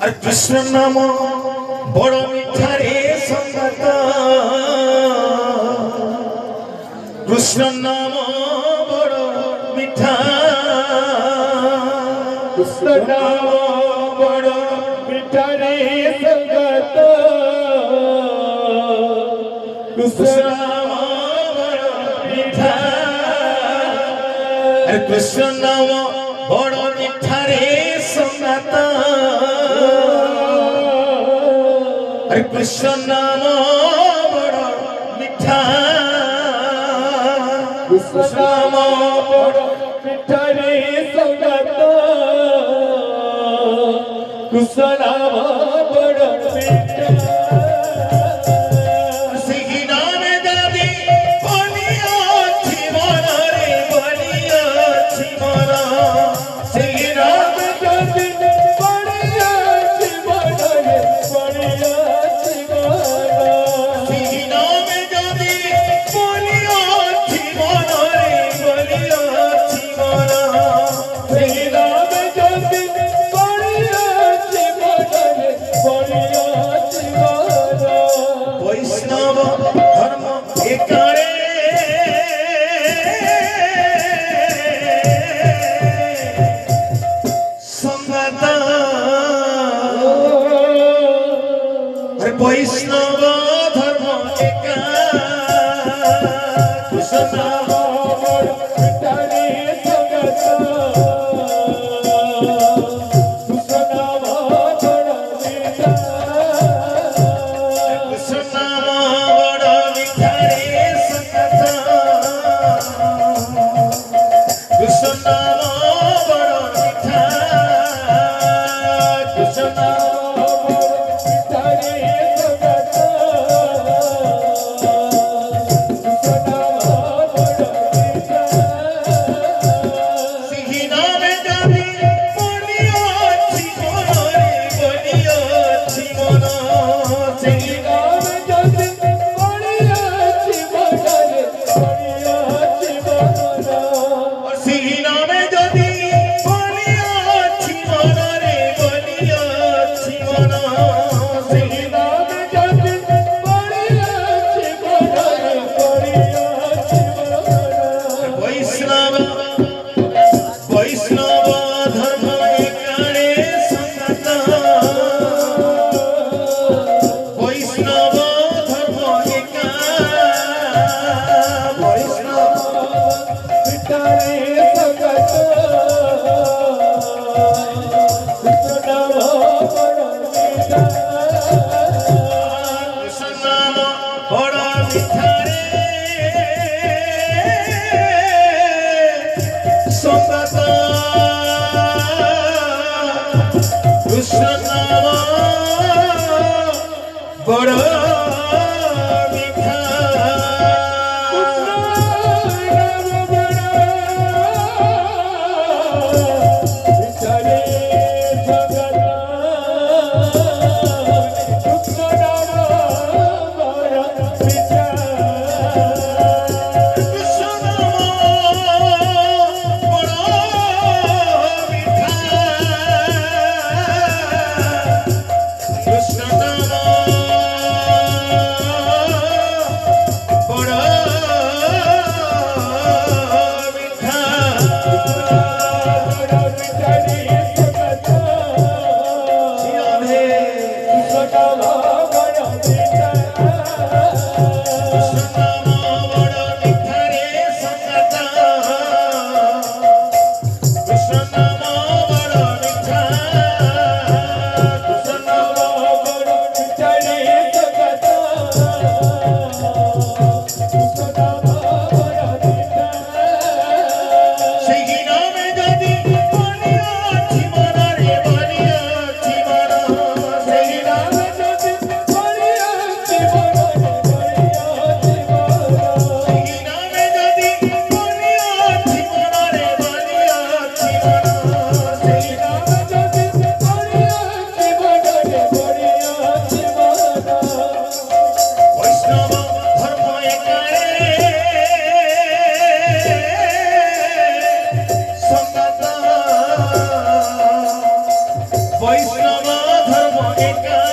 আর কৃষ্ণ নাম বড় মিঠা রে সঙ্গত, কৃষ্ণ নাম বড় মিঠা, কৃষ্ণ নাম বড় মিঠা রে সঙ্গত, কৃষ্ণ নাম বড় মিঠা, আর কৃষ্ণ নাম বড় মিঠা রে সঙ্গত, আর কৃষ্ণ নাম বড় মিঠা, কৃষ্ণ নাম বড় মিঠা রে সঙ্গত, কৃষ্ণ নাম বড় মিঠা। সেই নামে দাবি বলিয়াছি মন রে, বলিয়াছি মন, সেই নাম যদি বলিয়াছি মন রে, বলিয়াছি মন, সেই নামে যদি বলিয়াছি মন রে, বলিয়াছি মন, সেই নাম যদি বলিয়াছি মন রে, বলিয়াছি মন। বৈষ্ণব ধর্ম একারে সঙ্গত, আর বৈষ্ণব ধর্ম একা, কৃষ্ণ নাম বড় মিঠা রে সঙ্গত, কৃষ্ণ নাম বড় মিঠা। কৃষ্ণ নাম বড় মিঠা রে সঙ্গত, কৃষ্ণ নাম বড় মিঠা, কৃষ্ণ নাম সেই নামে দাবি বলিয়াছি মন রে, বলিয়াছি মন, সেই সেই নামে যদি বলিয়াছি মন রে, বলিয়াছি মন, সেই বৈষ্ণব বৈষ্ণব ধর্ম একারে সঙ্গত, বৈষ্ণব ধর্ম একা, বৈষ্ণব কৃষ্ণ নাম বড় মিঠা রে সঙ্গত, কৃষ্ণ নাম বড় মিঠা, কৃষ্ণ নাম বড় মিঠা, কৃষ্ণ নাম বড় মিঠা, রাধে কৃষ্ণ নাম বড় মিঠা রে সঙ্গত, কৃষ্ণ নাম বড় মিঠা, কৃষ্ণ নাম সেই নামে যদি বলিয়াছি মন রে, বলিয়াছি মন, সেই নামে সেই নামে যদি বলিয়াছি মন রে, বলিয়াছি মন, সেই বৈষ্ণব ধর্ম একারে সনাতন বৈষ্ণব ধর্ম একা